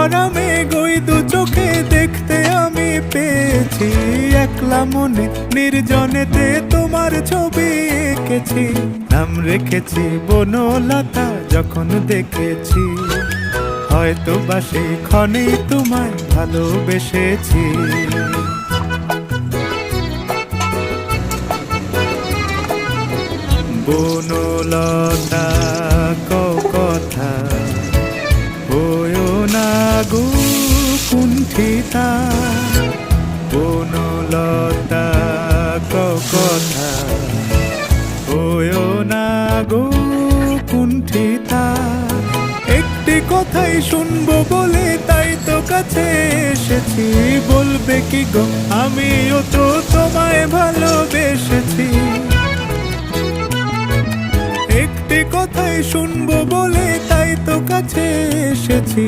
ভরা মেঘ ওই দু চোখে দেখতে আমি পেয়েছি। একলা মনে নির্জনেতে তোমার ছবি এঁকেছি, নাম রেখেছি বনলতা যখন দেখেছি। হয়তো বা সেই ক্ষণেই তোমায় ভালোবেসেছি। বনলতা কথা হয়ো না গো কুণ্ঠিতা, বনলতা কথা হয়ো না গো কুণ্ঠিতা। একটি কথাই শুনবো বলে তাই তো কাছে এসেছি। বলবে কি গো আমিও তো তোমায় ভালোবেসেছি। একটি কথাই শুনবো বলে তাই তো কাছে এসেছি।